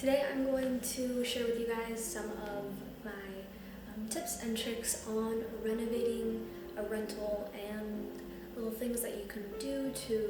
Today I'm going to share with you guys some of my tips and tricks on renovating a rental and little things that you can do to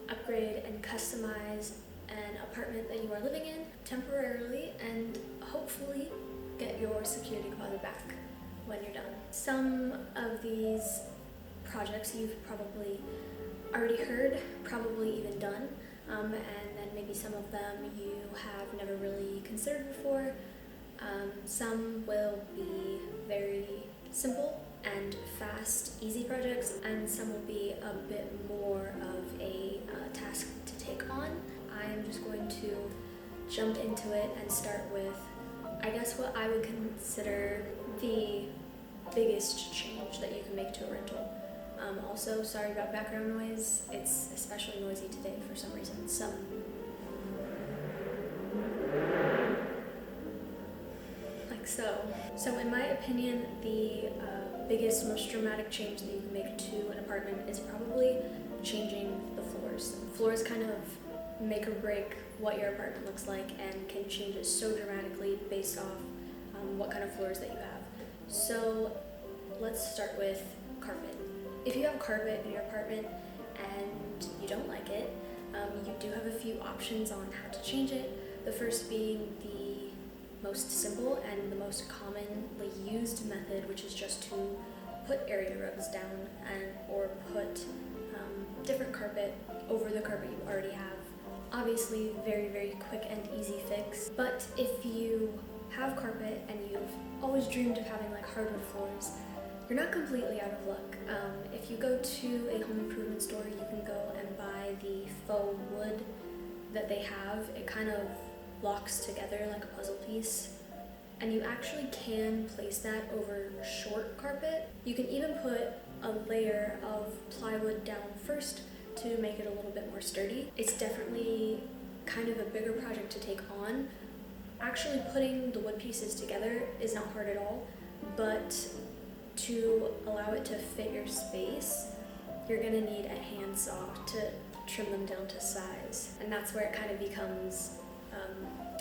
upgrade and customize an apartment that you are living in temporarily and hopefully get your security deposit back when you're done. Some of these projects you've probably already heard, probably even done, and then maybe some of them you have never really considered before. Some will be very simple and fast, easy projects, and some will be a bit more of a task to take on. I'm just going to jump into it and start with, I guess, what I would consider the biggest change that you can make to a rental. Also, sorry about background noise. It's especially noisy today for some reason. Like so. So in my opinion, the biggest, most dramatic change that you can make to an apartment is probably changing the floors. Floors kind of make or break what your apartment looks like and can change it so dramatically based off what kind of floors that you have. So let's start with carpet. If you have carpet in your apartment and you don't like it, you do have a few options on how to change it. The first being the most simple and the most commonly used method, which is just to put area rugs down or put different carpet over the carpet you already have. Obviously, very, very quick and easy fix. But if you have carpet and you've always dreamed of having like hardwood floors, you're not completely out of luck. If you go to a home improvement store, you can go and buy the faux wood that they have. It kind of locks together like a puzzle piece, and you actually can place that over short carpet. You can even put a layer of plywood down first to make it a little bit more sturdy. It's definitely kind of a bigger project to take on. Actually putting the wood pieces together is not hard at all, but to allow it to fit your space, you're gonna need a handsaw to trim them down to size, and that's where it kind of becomes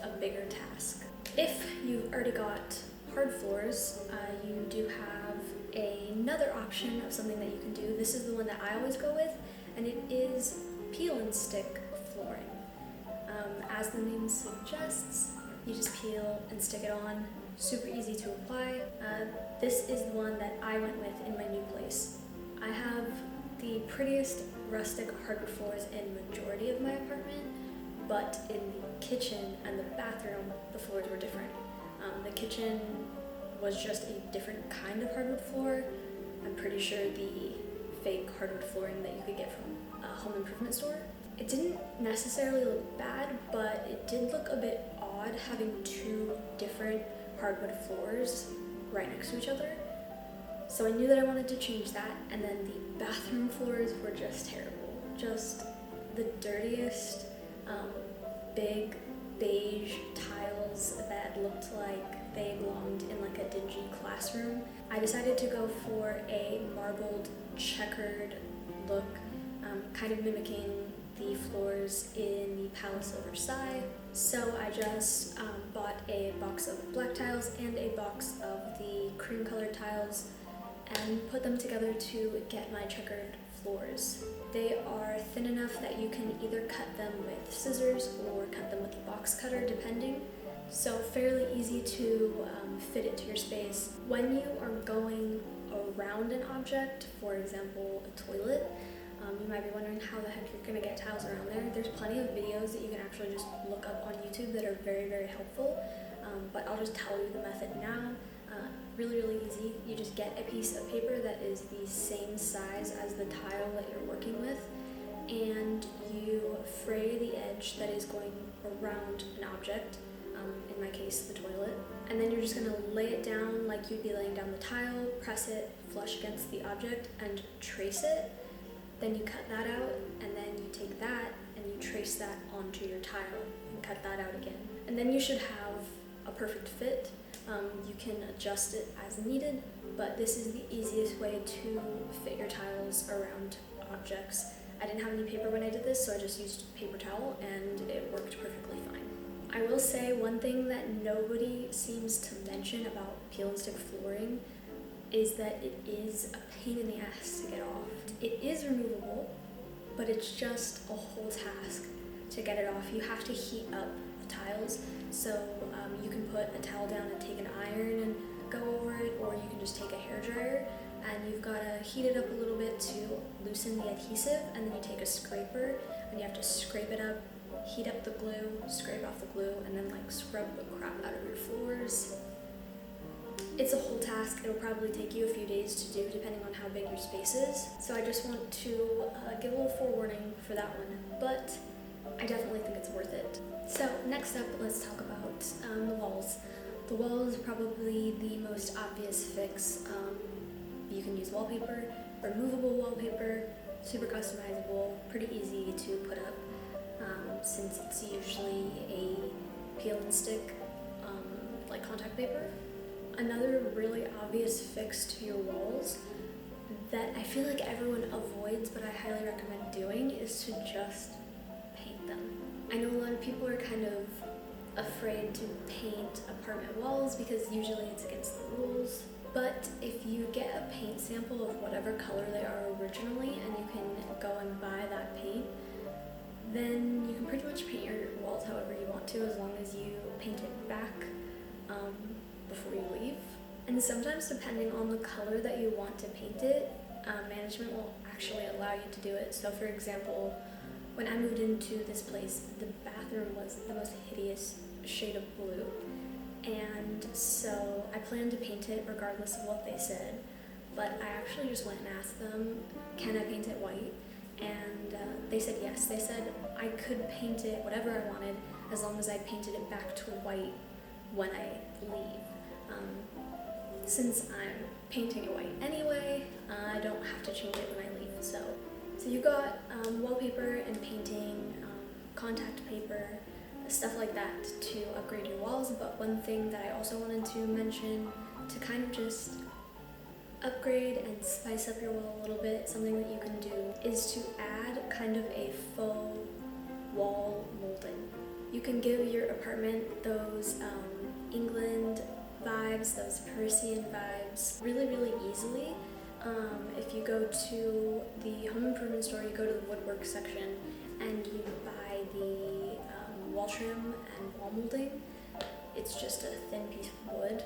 a bigger task. If you've already got hard floors, you do have another option of something that you can do. This is the one that I always go with, and it is peel and stick flooring. As the name suggests, you just peel and stick it on. Super easy to apply. This is the one that I went with in my new place. I have the prettiest rustic hardwood floors in majority of my apartment, but in the kitchen and the bathroom, the floors were different. The kitchen was just a different kind of hardwood floor. I'm pretty sure the fake hardwood flooring that you could get from a home improvement store. It didn't necessarily look bad, but it did look a bit odd having two different hardwood floors right next to each other. So I knew that I wanted to change that, and then the bathroom floors were just terrible. Just the dirtiest, big beige tiles that looked like they belonged in like a dingy classroom. I decided to go for a marbled, checkered look, kind of mimicking the floors in the Palace of Versailles. So I just bought a box of black tiles and a box of the cream colored tiles and put them together to get my checkered floors. They are thin enough that you can either cut them with scissors or cut them with a box cutter, depending. So fairly easy to fit it to your space. When you are going around an object, for example, a toilet, you might be wondering how the heck you're gonna get tiles around there. There's plenty of videos that you can actually just look up on YouTube that are very, very helpful, but I'll just tell you the method now. Really, really easy. You just get a piece of paper that is the same size as the tile that you're working with, and you fray the edge that is going around an object, in my case, the toilet, and then you're just gonna lay it down like you'd be laying down the tile, press it flush against the object, and trace it. Then you cut that out, and then you take that and you trace that onto your tile and cut that out again. And then you should have a perfect fit. You can adjust it as needed, but this is the easiest way to fit your tiles around objects. I didn't have any paper when I did this, so I just used paper towel, and it worked perfectly fine. I will say one thing that nobody seems to mention about peel and stick flooring is that it is a pain in the ass to get off. It is removable, but it's just a whole task to get it off. You have to heat up the tiles, so you can put a towel down and take an iron and go over it, or you can just take a hairdryer and you've got to heat it up a little bit to loosen the adhesive, and then you take a scraper and you have to scrape it up, heat up the glue, scrape off the glue, and then like scrub the crap out of your floors. It's a whole task. It'll probably take you a few days to do depending on how big your space is. So I just want to give a little forewarning for that one, but I definitely think it's worth it. So next up, let's talk about the walls. The wall is probably the most obvious fix. You can use wallpaper, removable wallpaper, super customizable, pretty easy to put up since it's usually a peel and stick like contact paper. Another really obvious fix to your walls that I feel like everyone avoids but I highly recommend doing is to just paint them. I know a lot of people are kind of afraid to paint apartment walls because usually it's against the rules, but if you get a paint sample of whatever color they are originally and you can go and buy that paint, then you can pretty much paint your walls however you want to, as long as you paint it back before you leave. And sometimes depending on the color that you want to paint it, management will actually allow you to do it. So for example, when I moved into this place, the bathroom was the most hideous shade of blue. And so I planned to paint it regardless of what they said, but I actually just went and asked them, can I paint it white? And they said yes. They said I could paint it whatever I wanted as long as I painted it back to white when I leave. Since I'm painting it white anyway, I don't have to change it when I leave. So you got wallpaper and painting, contact paper, stuff like that to upgrade your walls. But one thing that I also wanted to mention to kind of just upgrade and spice up your wall a little bit, something that you can do is to add kind of a faux wall molding. You can give your apartment those England vibes, those Parisian vibes really easily. If you go to the home improvement store, you go to the woodwork section and you buy the wall trim and wall molding. It's just a thin piece of wood,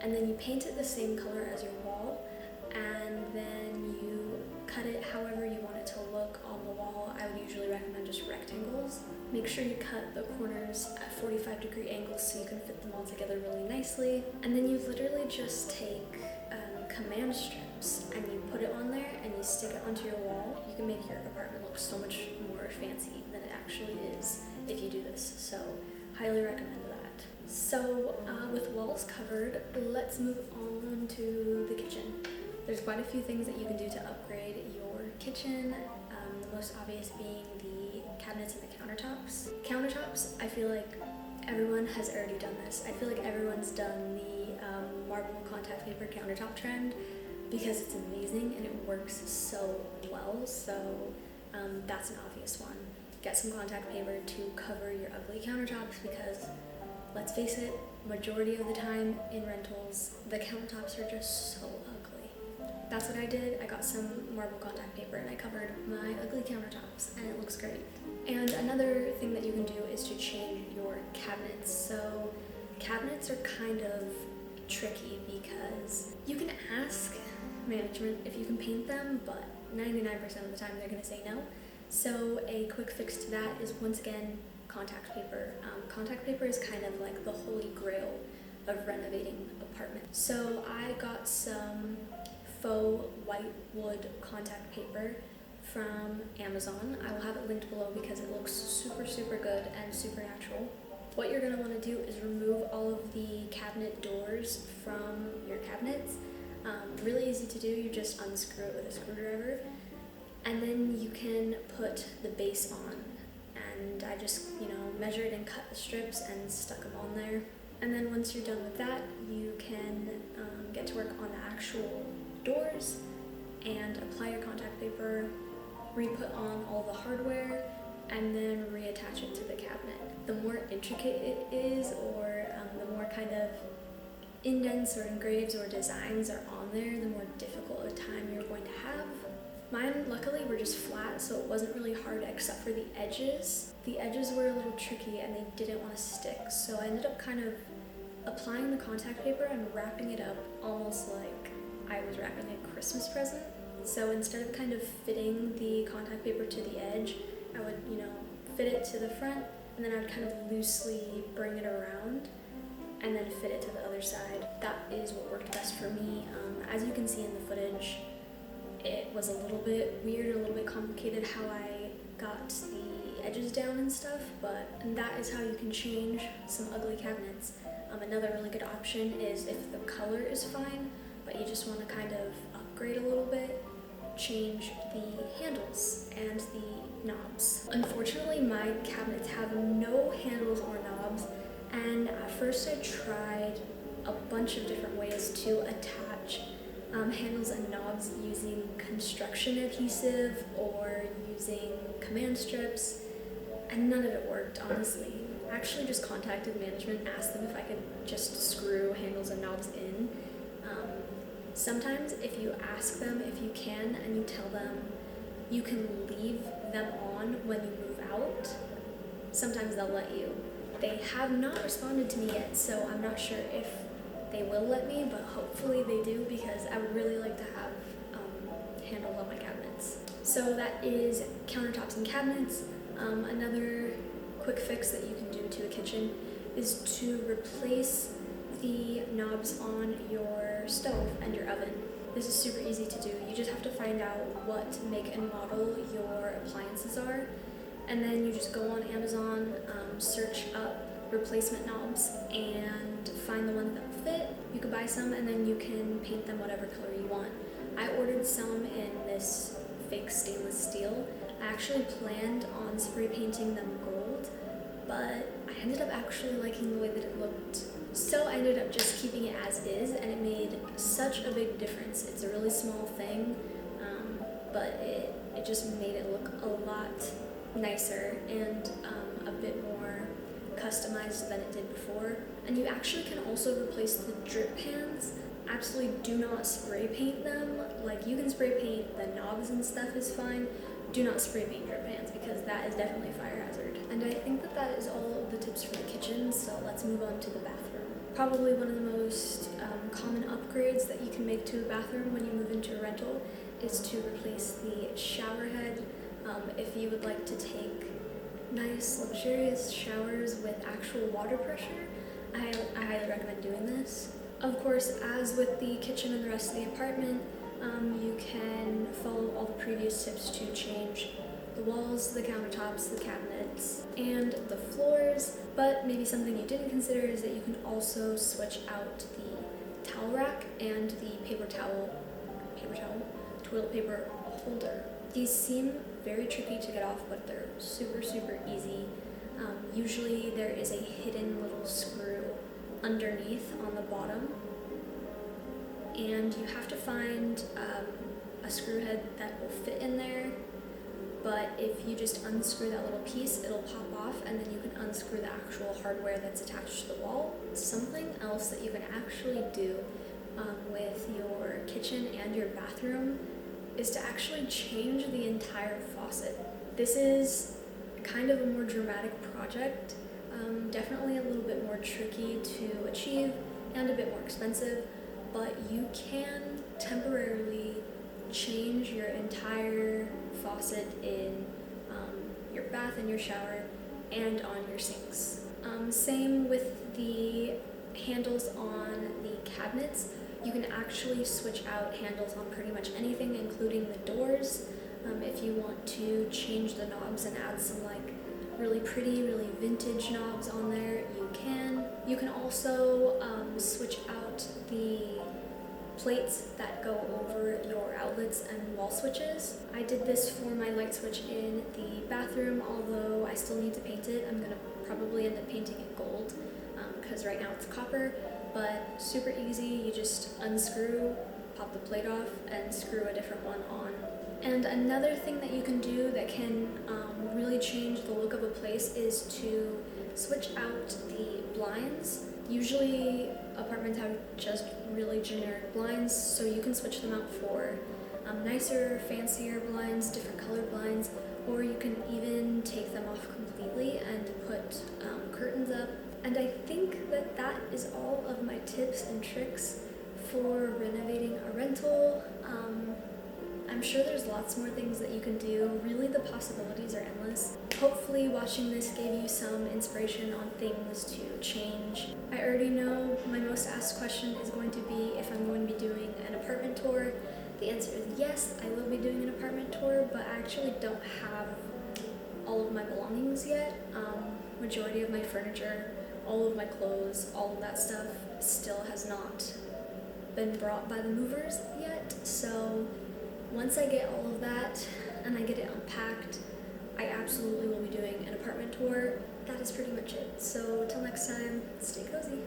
and then you paint it the same color as your wall, and then you cut it however you want it to look on the wall. I would usually recommend just rectangles. Make sure you cut the corners at 45-degree angles so you can fit them all together really nicely. And then you literally just take command strips and you put it on there and you stick it onto your wall. You can make your apartment look so much more fancy than it actually is if you do this. So highly recommend that. So with walls covered, let's move on to the kitchen. There's quite a few things that you can do to upgrade your kitchen. The most obvious being the cabinets and the countertops. Countertops, I feel like everyone has already done this. I feel like everyone's done the marble contact paper countertop trend because it's amazing and it works so well. So that's an obvious one. Get some contact paper to cover your ugly countertops because, let's face it, majority of the time in rentals, the countertops are just so ugly. That's what I did. I got some marble contact paper and I covered my ugly countertops and it looks great. And another thing that you can do is to change your cabinets. So cabinets are kind of tricky because you can ask management if you can paint them, but 99% of the time they're going to say no. So a quick fix to that is, once again, contact paper. Contact paper is kind of like the holy grail of renovating apartments. So I got some faux white wood contact paper from Amazon. I will have it linked below because it looks super good and super natural. What you're going to want to do is remove all of the cabinet doors from your cabinets. Really easy to do. You just unscrew it with a screwdriver, and then you can put the base on. And I just, measured and cut the strips and stuck them on there. And then once you're done with that, you can get to work on the actual doors and apply your contact paper, re-put on all the hardware, and then reattach it to the cabinet. the more intricate it is, or the more kind of indents or engraves or designs are on there, the more difficult a time you're going to have. Mine, luckily, were just flat, so it wasn't really hard except for the edges. The edges were a little tricky and they didn't want to stick, so I ended up kind of applying the contact paper and wrapping it up almost like I was wrapping a Christmas present. So instead of kind of fitting the contact paper to the edge, I would, fit it to the front, and then I'd kind of loosely bring it around and then fit it to the other side. That is what worked best for me. As you can see in the footage, it was a little bit weird, a little bit complicated how I got the edges down and stuff, but that is how you can change some ugly cabinets. Another really good option is if the color is fine, but you just want to kind of upgrade a little bit, change the handles and the knobs. Unfortunately, my cabinets have no handles or knobs, and at first I tried a bunch of different ways to attach handles and knobs using construction adhesive or using command strips, and none of it worked, honestly. I actually just contacted management, asked them if I could just screw handles and knobs in. Sometimes if you ask them if you can and you tell them you can leave them on when you move out, sometimes they'll let you. They have not responded to me yet, so I'm not sure if they will let me, but hopefully they do, because I would really like to have handles on my cabinets. So that is countertops and cabinets. Another quick fix that you can do to a kitchen is to replace the knobs on your stove and your oven. This is super easy to do. You just have to find out what make and model your appliances are, and then you just go on Amazon, search up replacement knobs and find the ones that fit. You could buy some and then you can paint them whatever color you want. I ordered some in this fake stainless steel. I actually planned on spray painting them gold, but I ended up actually liking the way that it looked. So I ended up just keeping it as is, and it made such a big difference. It's a really small thing, but it just made it look a lot nicer and a bit more customized than it did before. And you actually can also replace the drip pans. Absolutely do not spray paint them. Like, you can spray paint the knobs and stuff is fine. Do not spray paint drip pans, because that is definitely a fire hazard. And I think that is all of the tips for the kitchen, so let's move on to the bathroom. Probably one of the most common upgrades that you can make to a bathroom when you move into a rental is to replace the shower head. If you would like to take nice, luxurious showers with actual water pressure, I highly recommend doing this. Of course, as with the kitchen and the rest of the apartment, you can follow all the previous tips to change the walls, the countertops, the cabinets, and the floors. But maybe something you didn't consider is that you can also switch out the towel rack and the toilet paper holder. These seem very tricky to get off, but they're super, super easy. Usually there is a hidden little screw underneath on the bottom, and you have to find a screw head that will fit in there. But if you just unscrew that little piece, it'll pop off, and then you can unscrew the actual hardware that's attached to the wall. Something else that you can actually do with your kitchen and your bathroom is to actually change the entire faucet. This is kind of a more dramatic project, definitely a little bit more tricky to achieve and a bit more expensive, but you can temporarily change your entire faucet in your bath and your shower and on your sinks. Same with the handles on the cabinets. You can actually switch out handles on pretty much anything, including the doors. If you want to change the knobs and add some like really pretty, really vintage knobs on there, you can. You can also switch out the plates that go over your outlets and wall switches. I did this for my light switch in the bathroom, although I still need to paint it. I'm gonna probably end up painting it gold because right now it's copper, but super easy. You just unscrew, pop the plate off, and screw a different one on, And another thing that you can do that can really change the look of a place is to switch out the blinds. Usually apartments have just really generic blinds, so you can switch them out for nicer, fancier blinds, different colored blinds, or you can even take them off completely and put curtains up. And I think that that is all of my tips and tricks for renovating a rental. I'm sure there's lots more things that you can do. Really, the possibilities are endless. Hopefully watching this gave you some inspiration on things to change. I already know my most asked question is going to be if I'm going to be doing an apartment tour. The answer is yes, I will be doing an apartment tour, but I actually don't have all of my belongings yet. Majority of my furniture, all of my clothes, all of that stuff still has not been brought by the movers yet. So once I get all of that and I get it unpacked, I absolutely will be doing an apartment tour. That is pretty much it. So till next time, stay cozy.